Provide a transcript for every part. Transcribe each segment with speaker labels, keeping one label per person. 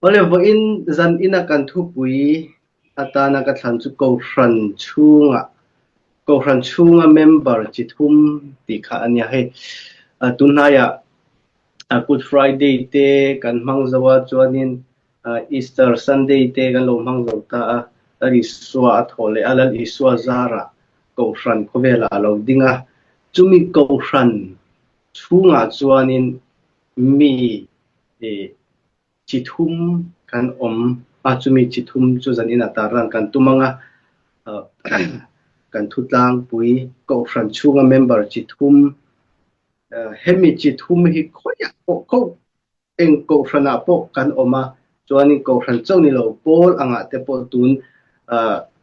Speaker 1: Olevo in zan ina kan thu pui atana ka thlan chu ko fran chunga member chi thum ti kha ania he tunaya Good Friday te kan mangzawa chuanin Easter Sunday te kan lo mangzaw ta ali swa athole alal iswa zara ko fran ko vela lo dinga chumi ko fran chunga chuanin mi chithum kan chumi chithum chu zanin ataran kan tumanga kan thutlang pui ko fran chunga member chithum hemi chithum hi khoya ko eng ko frana po kan oma chuanin ko fran chawni lo pol anga te po tun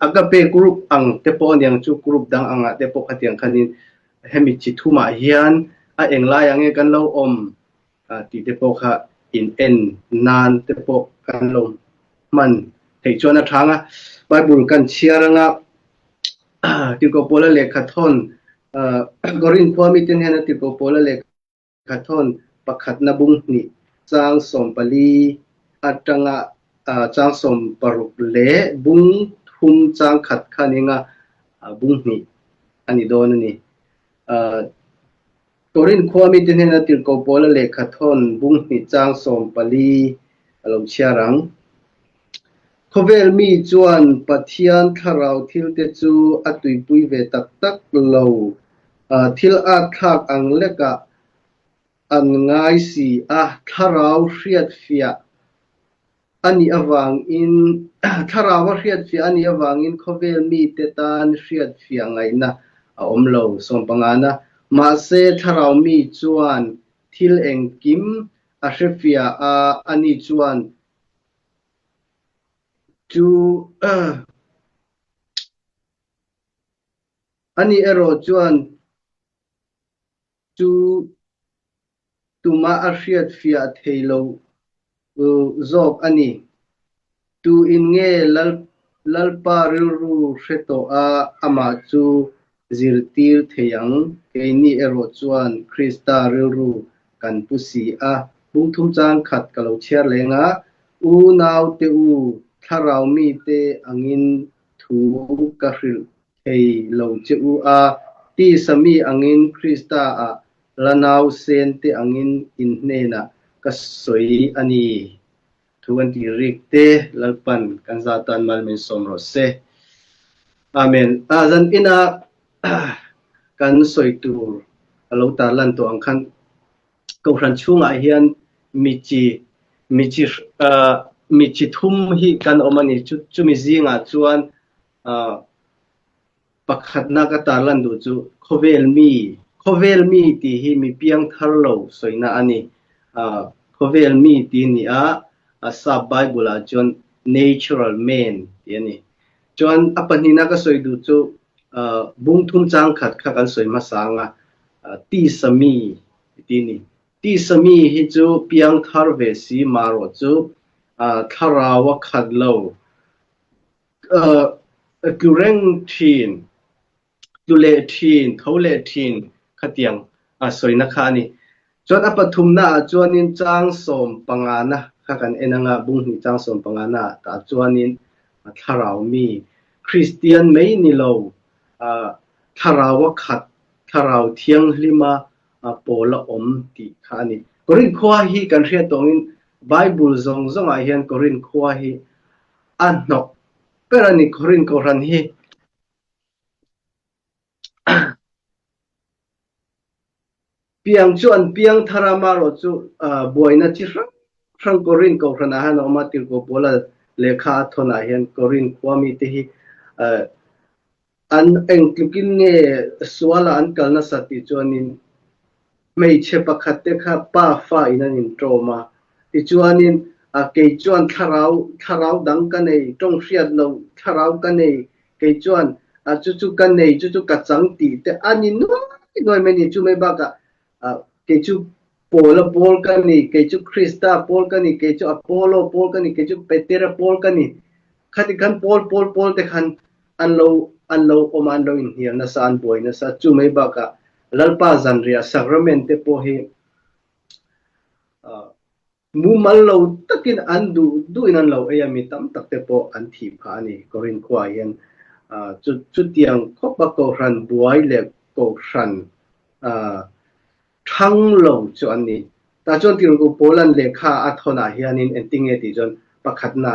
Speaker 1: agape group ang te po niang chu group dang anga te po khatiang khanin hemi chithuma hian a engla yange kan lo ti te po kha in en nan te po kan lo man thei chuana thanga bible kan chiaranga ti ko pola lekha thon gorin kwami ten hena ti ko pola lekha thon pakhat na bung ni chang sompali atanga chang som paruk le bung thum chang khat khaninga bung ni ani don ni gorin kwami ten hena ti ko pola lekha thon bung ni chang sompali alom chiarang khovel mi chuan pathian tharau thil te chu atui pui ve tak tak lo thil a thak ang leka an ngai si tharau hriat fia ani awang in tharau hriat fia ani awang in khovel mi te tan hriat fia ngai na omlo sompangana ma se tharau mi chuan thil engkim a hrefia ani chuan chu ani ero chuan chu tuma a hriat fia theilo zok ani tu in nge lalpa ru hreto ama chu zirtir theyang keini ero chuan krista ru kan pusi bungthum chang khat kalo chiar lenga u naw te u tharau mi te angin thu ka hril thei lo che u ti sami angin krista lanaw sen te angin inhna ka soi ani thuan ti rikte lalpan kan zatan malmen somro se amen azan ina kan soi tur alo tar lan to angkhan ko ran chunga hian michi thum hi kan omani chumi zinga chuan pakhat na ka tarlan du chu khovel mi ti hi mi piang tharlo soina ani khovel mi ti ni sa bible chuan natural man ti ani chuan apanina ka soi du chu bungthum chang khat kha kan soi ma sanga ti sami ti ni ti sami hi chu piang thar ve si maro chu tharawa khadlo kureng thin tule thin thole thin khatiang soina khani chuan apathumna chuanin chang som pangana kha kan enanga bungni chang som pangana ta chuanin tharau mi christian mei ni lo tharawa khat tharau thiang hlima pola ti khani korin khwa hi kan hria tongin bible zong a hian korin khwa hi anok perani korin koran hi piang chuan piang tharamaro chu boina chi rang korin koran han oma tir ko pola lekha thona hian korin khwami te hi an engtlukin nge swala an kalna sati chuanin mei che pakhat te kha pa fa inanin troma ti chuanin ke chuan tharau dang ka nei tong hriat lo tharau ka nei ke chuan chu kan nei chu ka chang ti te ani noi meni chu mai ba ka ke chu pol ka ni ke chu krista pol ka ni ke chu apollo pol ka ni ke chu petera pol ka ni khati kan pol te khan an lo oman lo in hian na san boy na sa chu mai ba ka lalpa zanria sacrament te po hi มูมันเราตะกินอันดูอินันเรามีตั้มตักเตปออันทีพานี่ก็เรียนควายนจุดเตียงคบกรันบวยเล็กกรันทั้งเราจวนนี้แต่จนที่เราโปลันเลขาอัทนาเฮียนินเอ็นติงเอติจนประคัดนา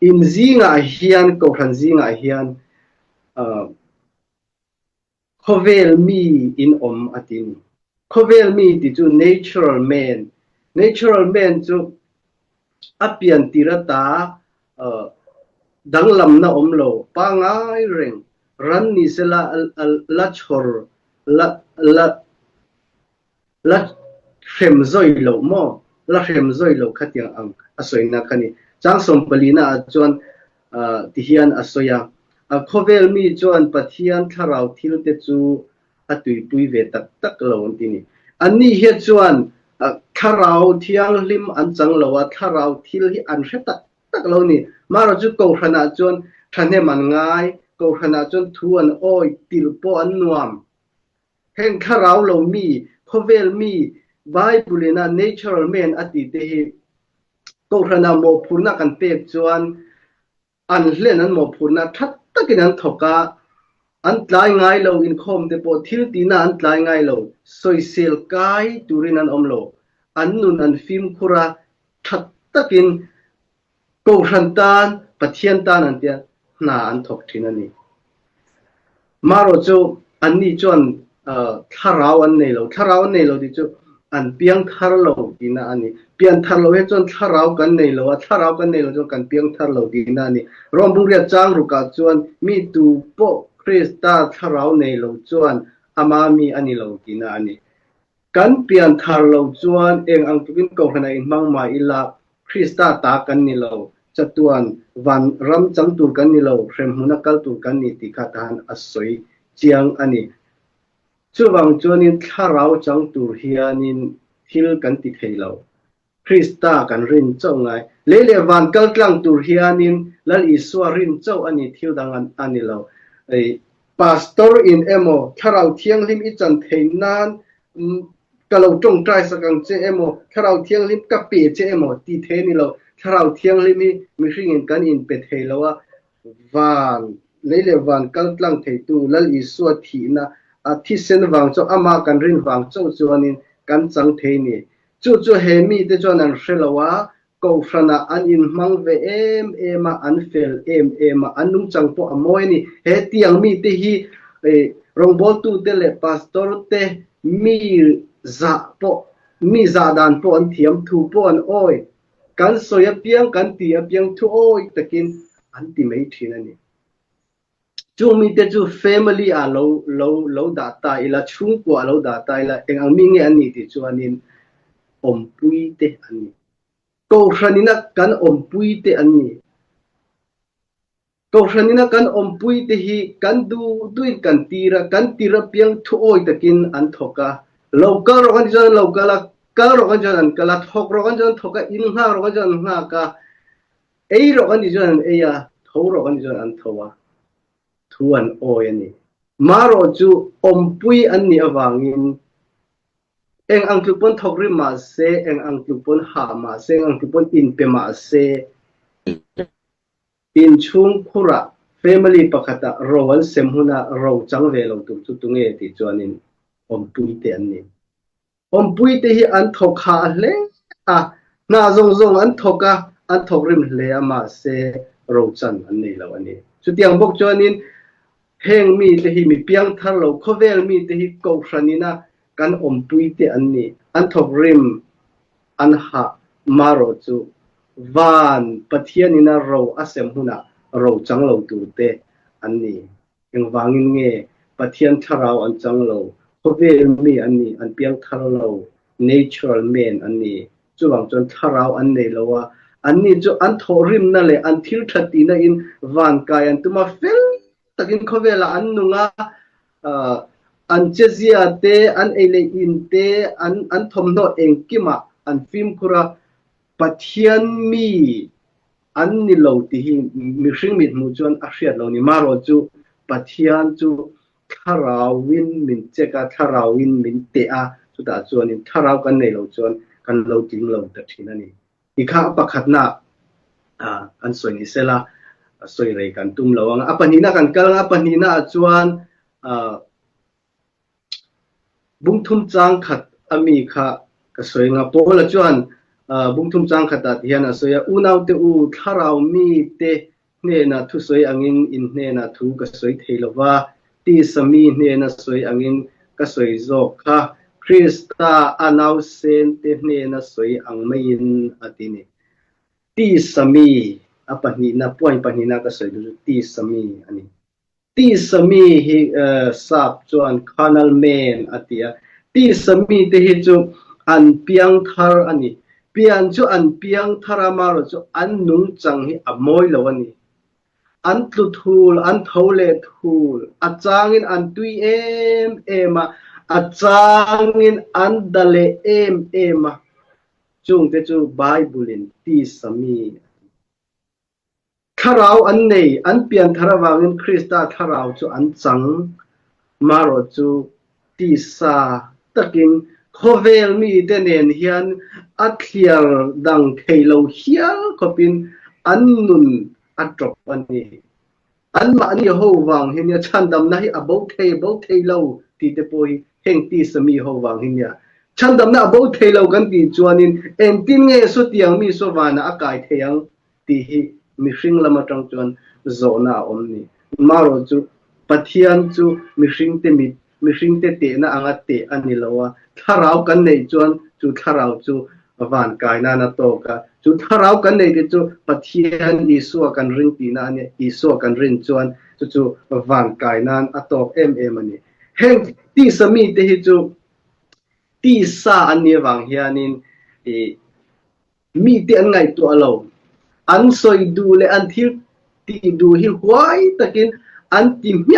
Speaker 1: อินซีงาเฮียนกรันซีงาเฮียนโคเวลมีอินอตินโคเวลมีที่จู natural man จูอเปียนติระตาดังลำน่าโลปางไอเร่งรันนิสละชอร์ละเข็มซอยโลมอละเข็มซอยโลขัดยังอังอสวยนักนี่จังสมปลีน่าจวนที่เฮียนอสวยโคเวลมีจวนปะเทียนทาราวทิลเตจูตุยปุยเวตักโลนที่นี่อันนี้เฮียจวนทาราวเทียงลิมอันจังโลว่าทาราวทิลที่อันเสตักโลนี่มาเราจะกูขนาดจวนทันเนมันง่ายกูขนาดจวนทวนโอ้ยติลปอันนวมเห็นทาราวโลมีโคเวลมีไบเบิลน่ะ natural man อติเตหิกูขนาดโมพูนักันเปียกจวนอันเล่นนั้นโมพูนัทัดตะกินันทกาอันตายง่ายเราอินคอมเตปอทิลตีน่ะอันตายง่ายเราสอยเซลกายตูรินันอมโลอันนุนอันฟิมคุระทัดตะกินกูขันตานปะเทียนตานันเตียน่าอันทกทินันนี่มาโรจูอันนี้จวนทาราวอันนี้เราดิจูอันเปียงทารเราดีนะอันนี้เปียงทารเราจวนทาราวกันนี้เราทาราวกันนี้เราจวนกันเปียงทารเราดีนะนี่รวมบุรีจางรุกาจวนมีตูโปคริสตาทาราวนี้เราจวนอามามีอันนี้เราดีนะอันนี้กันเปียงทารเราจวนเองอังตุกินก็ขณะอินมังมาอิลาคริสตาตากันนี้เราจัตวันวันรำจังตูกันนี้เราเฟรมหุนักกัลตูกันนี้ติขาทานอสวยเจียงอันนี้ช่วงจวนนี้ถ้าเราจังตูเฮียนินทิลกันติดให้เราคริสตากันรินเจ้าไงเล่ๆวันกัลกลางตูเฮียนินแล้วอิสวารินเจ้าอันนี้ทิลดังอันนี้เราพาสตอร์อินเอโมถ้าเราเที่ยงลิมอิจันเทนานก็เราจงใจสักเจเอโมถ้าเราเที่ยงลิมกับเปียเจเอโมติเทนี่เราถ้าเราเที่ยงลิมมีสิ่งกันอินเป็ดให้เราว่าวันเล่ๆวันกัลกลางเทตูแล้วอิสวาทีนะที่เส้นวางเจ้าอามากันรินวางเจ้าจวนนี้กันจังเทนี่จู่ๆเฮมีเดจวนันเชลวะกูฟันอันอินมังเวมาอันเฟลมาอันนุ่งจังปออมวยนี่เฮตียงมีเตฮีรองบอลตูเตเลพาสตอร์เตมีซาดานปออันเทียมทูปออันโอยกันสอยเปียงกันตีเปียงทูโอยตะกินอันติไม่ทีนั่นนี่จูมีแต่จู family เราด่าตายละชุ่มกว่าเราด่าตายละเองอันมีเงี้ยอันนี้ที่จวนนี้ปุยเตอันนี้กูฉันนี่นักกันปุยเตอันนี้กูฉันนี่นักกันปุยเตฮีกันดูกันตีระเพียงทุโอยตะกินอันทกะเราก็รอกันจนเราก็ละก็รอกันจนก็ละทกรอกันจนทกะอินห้ารอกันจนห้ากะรอกันจนทรอกันจนอันทว่าทวนโอยนี่มาโรจูปุยอันนี้อวังอินเองอังกฤษปนทกริมาเซเองอังกฤษปนหามาเซอังกฤษปนอินเปมาเซอินชุงคุระ family ปะขัดรวันเซมหุนาเราจังเวลตุตุงเอติจวนินปุยเตอันนี้ปุยเตฮีอันทกหาเลน่าจงอันทกะอันทกริมเลมาเซเราจันอันนี้แล้วอันนี้สุดยังบอกจวนินเฮงมีเตหิมีเปียงทารเราโคเวลมีเตหิกูชันนี่นะกันปุยเตอันนี้อันทกริมอันหามาโรจูวันปะเทียนี่นะเราอาเซมหุนะเราจังเราตูเตอันนี้ยังวางินเงปะเทียนทารเราอันจังเราโคเวลมีอันนี้อันเปียงทารเรา natural man อันนี้จู่หวังจนทารเราอันนี้แล้วว่าอันนี้จู่อันทกริมนั่นเลยอันทิลทัดตีนะอินวันกายันตุมาเฟลตะกินเขาเวลาอันนุงอันเจซียเตอันเอเลอินเตอันทอมโนเองกิมาอันฟิมคุระปัทยันมีอันนี้เราที่มีสิ่งมิดมูจวนอาเซียนเรานี่มาโรจูปัทยันจูทาราวินมินเจกาทาราวินมินเตอาจุดอาจวนนี่ทารากันในเราจวนกันเราจริงเราตัดที่นั่นนี่ อีกข้าประคัดนะอันสวยนี่เสละสวยเลยกันตุ้มระวังปันนี้นะกันกำลังปันนี้นะจวนบุ้งทุ่มจางขัดมีค่ะก็สวยงามโปละจวนบุ้งทุ่มจางขัดตัดเฮียนะสวยอูนาวเตอูถ้าเรามีเตเนนะทุสวยอังอินอินเนนะทุก็สวยเทลว่าตีสมีเนนะสวยอังอินก็สวยโจค่ะคริสตาอานาวเซนเตเนนะสวยอังไม่ยินอตินีตีสมีปันนี้นะป่วยปันนี้นะก็สวยดูตีสมีอันนี้ตีสมีฮิสับจวนคานัลเมนอติยาตีสมีเตฮิจูอันเปียงทาร์อันนี้เปียงจูอันเปียงทารามาร์จูอันนุ่งจังฮิอโมยลวันนี้อันตุทูลอันเทวเลทูลอาจางินอันตุยเอมาอาจางินอันดัลเลเอมาจุงเตจูไบเบิลินตีสมีถ้าเราอันนี้อันเปลี่ยนทาราวางินคริสต์ถ้าเราจูอันจังมาโรจูตีสาตะกิงโคเวลมีเดเนนเฮียนอัดเลียดังเทโลเฮียก็เป็นอันนุนอัดจบอันนี้อันมาอันนี้หัววังเฮียชันดำนะฮิอบเทโลตีเตปอยเฮงตีสมีหัววังเฮียฉันดำนะอบเทโลกันตีจวนนินเอ็นตินเงสุดยังมีสวานะอากาศเทียงตีฮิมิชิงละมาจังจวนโซนาอมนี้มาโรจูปัทยันจูมิชิงเตเตนะอังเตอันนี้ละว่าถ้าเรากันในจวนจูถ้าเราจูวานกายนานาโตกะจูถ้าเรากันในจูปัทยันอิสัวกันรินตีนาเนี่ยอิสัวกันรินจวนจูวานกายนานอตอกมันนี่เฮงที่สมีเตหิจูที่สาอันนี้วางเฮียนินมีเตอันไงตัวเราอันสวยดูเลยอันที่ดูหิวไว้ตะกินอันที่เมี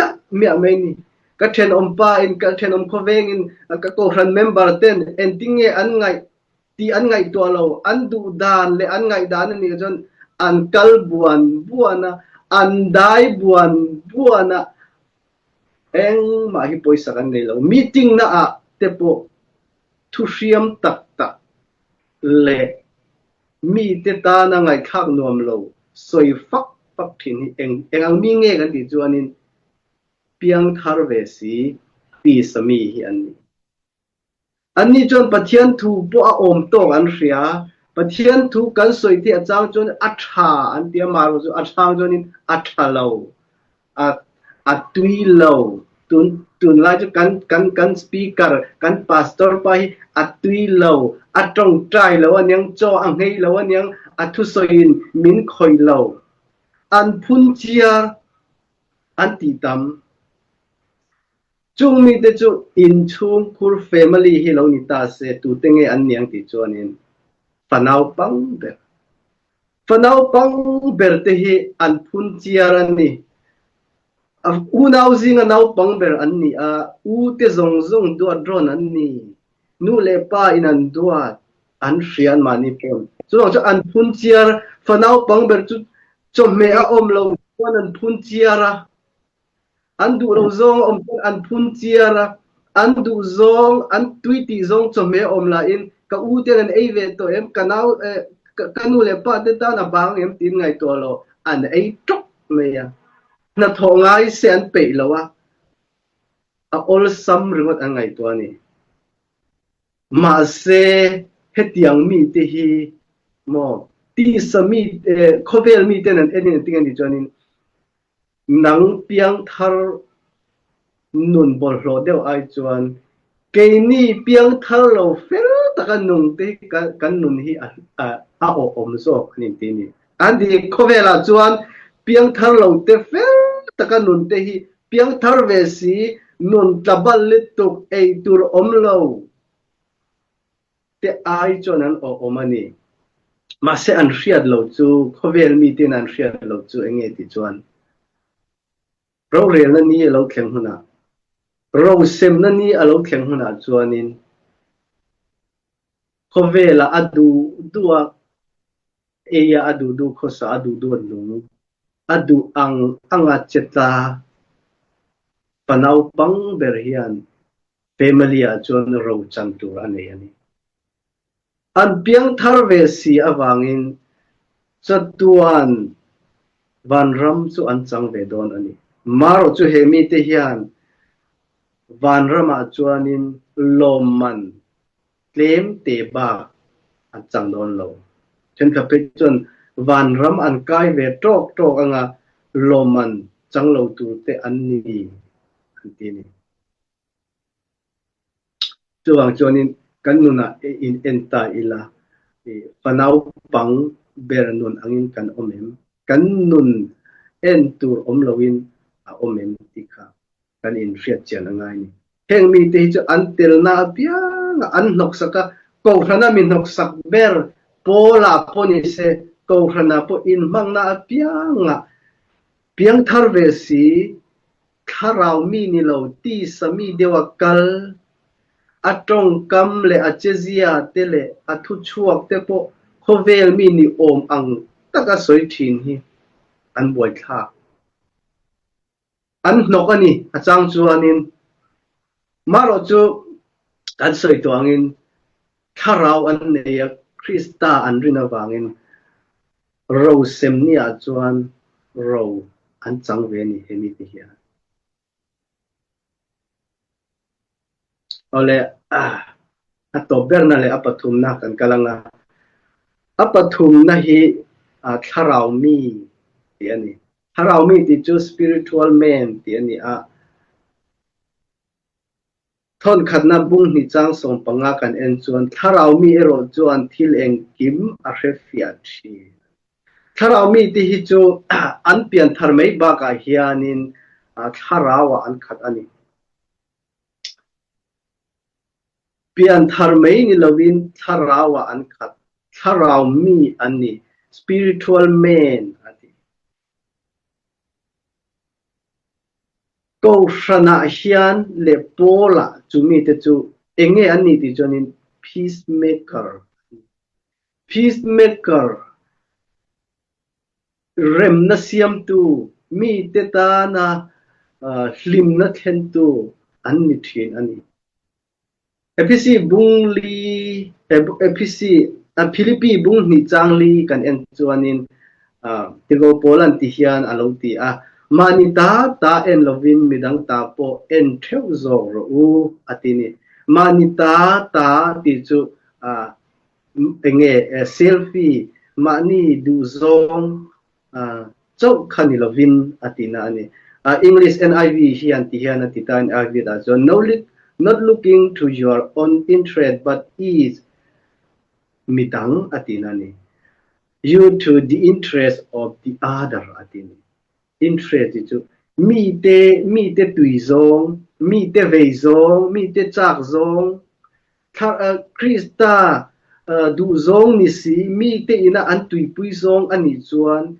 Speaker 1: ยไม่นี่ก็เทนอมป้าอินก็เทนอมโคเวงอินก็โครันเมมเบอร์เต็นเอ็นติ้งเงอันไงที่อันไงตัวเราอันดูดานเลยอันไงดานนี่ก็จนอันกัลบัวนะอันได้บัวนะเอ็งมาฮิปอยสักันเลยเรามีติ้งนะเตปโทุเรียมตักเลยมีเตตานะไงข้างนวมเราสวยฟักทิ้งเองอังมีเงกันที่จวนนินเปียงทาร์เวสีปีสมีอันนี้จนปะเทียนถูปัวอมโตอันเสียปะเทียนถูกันสวยที่อาจารย์จนอัฐาอันเดียมารู้อัฐาจนนินอัฐาเราอัดตุยเราตุนลายจะกันสปีกเกอร์กันพาสตอร์ไปอัดตุยเราอัดตรงใจแล้ววันยังจ่ออังให้แล้ววันยังอัดทุสยินมินคอยเราอันพุนเจียอันตีตำจุงมีแต่จุอินชุมคูร์แฟมิลี่ที่เรานิตาเสตุเตงเออันยังติดจวนินฟันเอาปังเบอร์เตฮีอันพุนเจียรันนี่อูนาวซิงนาวปังเบอร์อันนี้อูเตซงตัวดรอนอันนี้นูเลป้าอินันตัวอันเสียนมานิพนจุดอันพุนเจียร์ฟันเอาปังเบอร์จุดเมียอมเราวันอันพุนเจียร์อันดูเราซองอมอันพุนเจียร์อันดูซองอันทวีตซองจุดเมียอมลาอินก็อูเตนันเอเวตัวกันเอากันนูเลป้าเตตานาบางตีนไงตัวเราอันจุกเมียนัทงไงเสียนเปย์แล้ววะอลซัมรึงว่าอันไงตัวนี้มาเสเฮตียงมีเตฮีมอตีสมีโคเวลมีเตนันเอ็นติกันดิจวนินนังเปียงทาร์นุนบอลโรเดลไอจวนเกนี่เปียงทาร์เราเฟลตะกันนุงเตกันนุนฮีอมโซนี่ตีนี่อันดีโคเวลจวนเปียงทาร์เราเตเฟลตะกันนุนเตฮีเปียงทาร์เวสีนุนตะบัลลิตุกเอตูร์อมเราเตไอจวนั้นอมันนี่มาเสอันเชียดเราจูโคเวลมีเตนันเชียดเราจูเองติจวนเราเรียนนั่นนี่เราแข่งหัวหน้าเราเซมนั่นนี่เราแข่งหัวหน้าจวนนินโคเวลาดูอดูโคสาดูนุ่งดูอังอาเจตาปนาวปังเบริยันเฟมิลีจวนเราจันตุรันเองนี่ อันเปียงทารเวสีอวางินจัตวันวันรำจุอันจังเวดอนอันนี้มารจุเฮมีเทียนวันรำอาจวนินลมมันเกลมเตบาอันจังโดนโลเช่นกับเป็นจนวันรำอันกายเวทอกตอกอังาลมมันจังโลตูเตอันนี้อันที่นี้จวงจวนินกันนุนะอินเอ็นตาอิลาฟนาวปังเบรนุนอังอินกันอมเอ็มกันนุนเอ็นตูอมลวินอมเอ็มติกากันอินเรียดเจนง่ายนี่เฮงมีที่จะอันเตลนาเปียงอันนกสักก็พระนามินกสักเบรโปลาปนิเซก็พระนาปอินมังนาเปียงทารเวสีคาราวมีนิโลตีสมีเดวกัลอัตรงกำเลอเจซียเตเลอัทุชวกเตโปโคเวลมีนิโอมอังตักสวยทินฮีอันบวยค่าอันนกอันนี้อาจารย์จวนินมาโรจูกันสวยตัวงินคาราวอันเนียคริสตาอันรินาวางินเราเซมนีอาจวนเราอันจังเวนีเฮมิติเฮียเอาเลยอัตเบรนั่นเลยอปทุมนักกันกำลังอปทุมนะฮีคาราวมีเดียนี่คาราวมีที่จู spiritual man เดียนี่ทนขัดนับบุ้งนิจังส่งปังอากันเอ็นจวนคาราวมีเอโรจวนที่เองกิมอาเรฟิอาชีคาราวมีที่ฮิจูอันเปลี่ยนทารไม่บากาเฮียนินคาราวอันขัดอันนี้เปลี่ยนทารไม่นิลวินคาราวอันขัดคาราวมีอันนี้ spiritual man อันนี้ก็ชนะเฮียนเลโปล่าจูมีแต่จูเองอันนี้ที่จนิน peacemaker เริ่มนัสยามตูมีเตตานาลิมนัทเห็นตูอันนี้ทีนอันนี้เอพิซีบุงลีเอพิซีฟิลิปปีบุงนิจังลีกันเอ็นจวนินติโกโปลันติฮิอันอโลตีมานิตาตาเอ็นลวินมิดังตาโปเอ็นเทวโซโรอูอตินีมานิตาตาติจูเองเซลฟี่มานีดูซองเจ้าคันิลวินอตินานี่English NIV ฮิอันติฮิอันติตา NIV ดาจวนnot looking to your own interest but is midang atinani you to the interest of the other atini interest itu mi te tuizong mi te veizong mi te chakzong krista du zong ni si mi te ina an tuipui zong ani chuan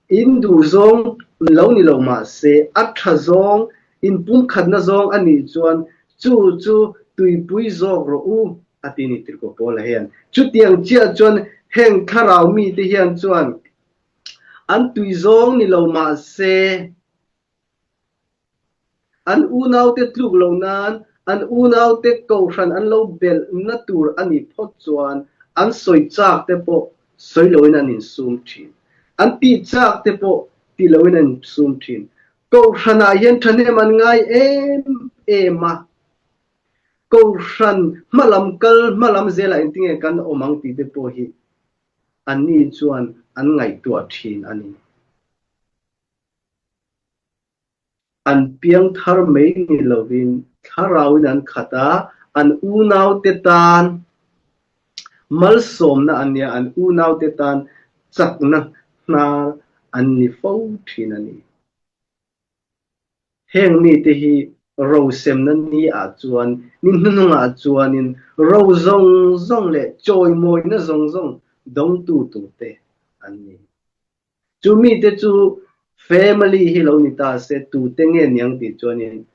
Speaker 1: in du zong lo ni lo ma se atha zong in pum khatna zong ani chuan chu tuipui zong ro u atini triko pola hian chu tiang chia chuan heng kharau mi te hian chuan an tui zong ni lo ma se an unau te tluk lo nan an unau te ko ran an lo bel na tur ani phot chuan an soi chak te po soi loin an in sum thin an ti chak te po ti loin an sum thin ko rana hian thane man ngai ema ko ran malam zela intinge kan omang ti te po hi an ni chuan an ngai tua thin ani an piang thar mai ni lovin tharawin an khata an unau te tan mal som na ania an unau te tan chakna na an ni fo thin ani heng mi te hi ro sem nan ni a chuan nin nunga chuanin ro zong le choi moi na zong dong tu te ani chu mi te chu family hi lo ni ta se tu te nge nyang ti chuanin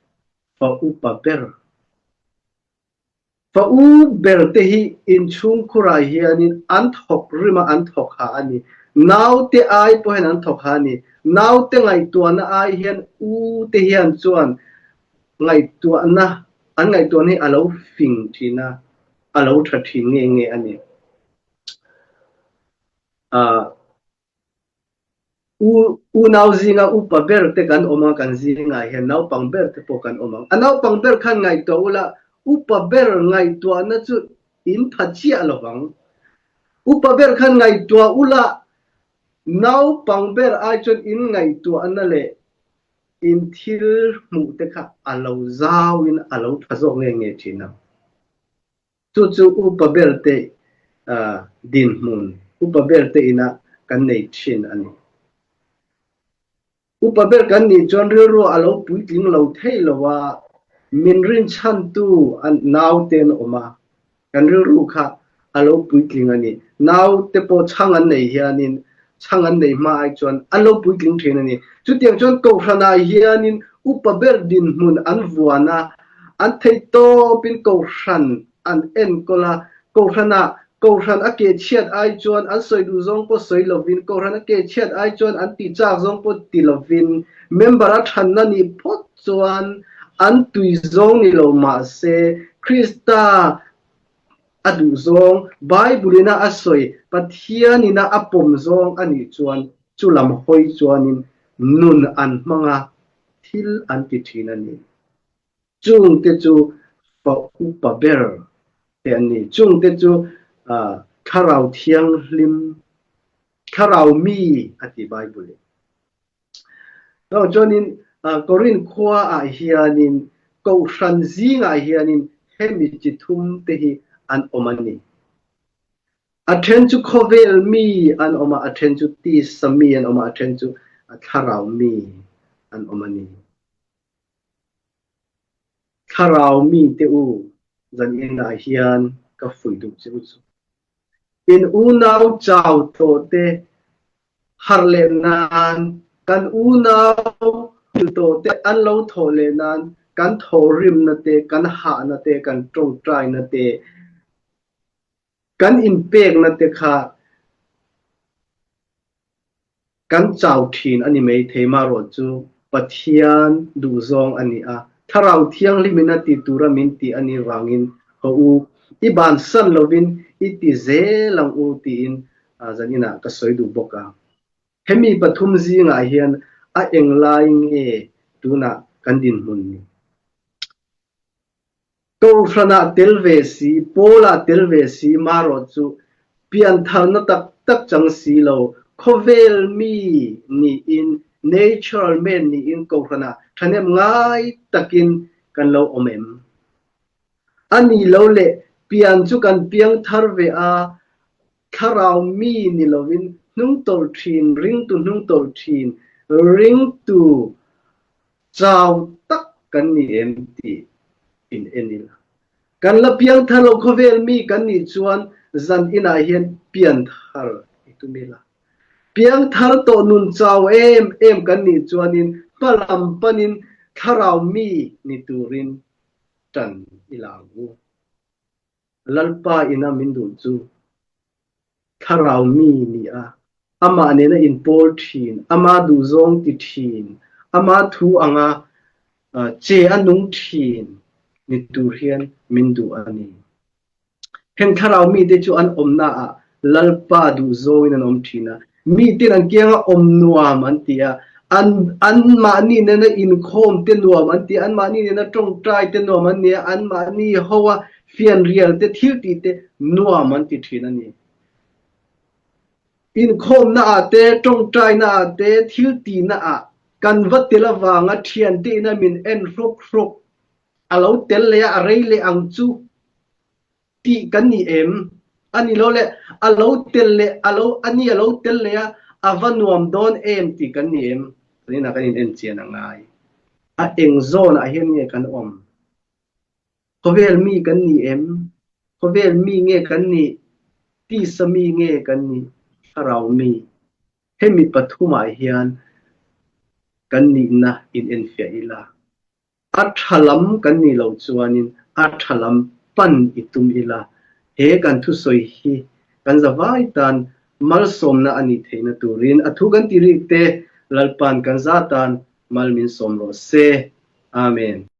Speaker 1: fa u ber te hi in chung khura hianin an thok rima an thok ha ani naw te ai po hen an thok ha ni naw te ngai tuana ai hian u te hian chuan ngai tuana an ngai tuan hi alo fing thina alo tha thin nge ani nau zinga paber te kan oma kan zinga he nau pangber te po kan oma anau pangber khan ngai to ula paber ngai to na chu in phachia lowang paber khan ngai to ula nau pangber ai chon in ngai to anale in thil mu te kha alo zau in alo thazo nge thina chu paber te din mun paber te ina kan nei thin ani paber kan ni chon ro alo puitling lo thei lowa minrin chan tu an nau ten oma kan ru kha alo puitling ani nau te po changan nei hianin changan nei ma ai chon alo puitling thin ani chu tiang chon ko hrana hianin paber din mun an vuana an thei to pin ko hran an en kola ko hran ake chiat ai chon an soi du zong po soi lovin ko hran ake chiat ai chon an ti chak zong po ti lovin member a than na ni phot chuan an tui zong ni lo ma se krista adu zong bible na asoi pathian ina apom zong ani chuan chulam hoi chuanin nun an manga thil an ti thina ni chung te chu paber te ani chung te chu kharau thiang lim kharau mi ati bible to jonin korin khwa a hianin ko hran zinga hianin hemi chi thum te hi an omani athen chu khovel mi an oma athen chu ti sami an oma athen chu kharau mi an omani kharau mi te u zan ina hian ka fui du chu in unau chau to te harle nan kan unau to te an lo thole nan kan thorim na te kan ha na te kan tong trai na te kan in pek na te kha kan chau thin ani mei thema ro chu pathian du zong ani a tharau thiang limina ti tura min ti ani wangin ho u iban san lovin iti zelang u ti in zanina ka soi du boka hemi pathum zinga hian a englai nge tuna kandin mun ni to hrana telve si pola telve si maro chu pian thal na tak chang si lo khovel mi ni in natural man ni in ko hrana thanem ngai takin kan lo omem ani lo le pian chu kan piang thar ve a kharau mi ni lovin nung tol thin ring tu nung tol thin ring tu chau tak kan ni empty in enila kan la piang thar lo khovel mi kan ni chuan zan ina hian pian thar itumila piang thar to nun chau em kan ni chuanin palam panin kharau mi ni turin tan ilagu lalpa ina mindu chu kharau mi ni a ama ne na in pol thin ama du zong ti thin ama thu anga che anung thin ni tur hian mindu ani hen kharau mi te chu an omna a lalpa du zong in an om thina mi tin an kianga om nuam an tia an ma ni ne na in khom te nuam an ti an ma ni ne na tong trai te nuam an ne an ma ni howa fian rial te thil ti te nuam an ti thina ni in khom na ate tong trai na ate thil ti na a kan vatela wanga thian te na min en rok alo tel le a rei le ang chu ti kan ni em ani lo le alo tel le alo ani alo tel le a vanuam don em ti kan ni em ni na kan in en chian angai a eng zone a hian nge kan om khovel mi kan ni em khovel mi nge kan ni ti sami nge kan ni kharau mi hemi pathuma hian kan ni na in enfia ila athalam kan ni lo chuanin athalam pan itum ila he kan thu soi hi kan zawai tan mal som na ani theina turin athu kan ti ri te lalpan kan za tan mal min som ro se amen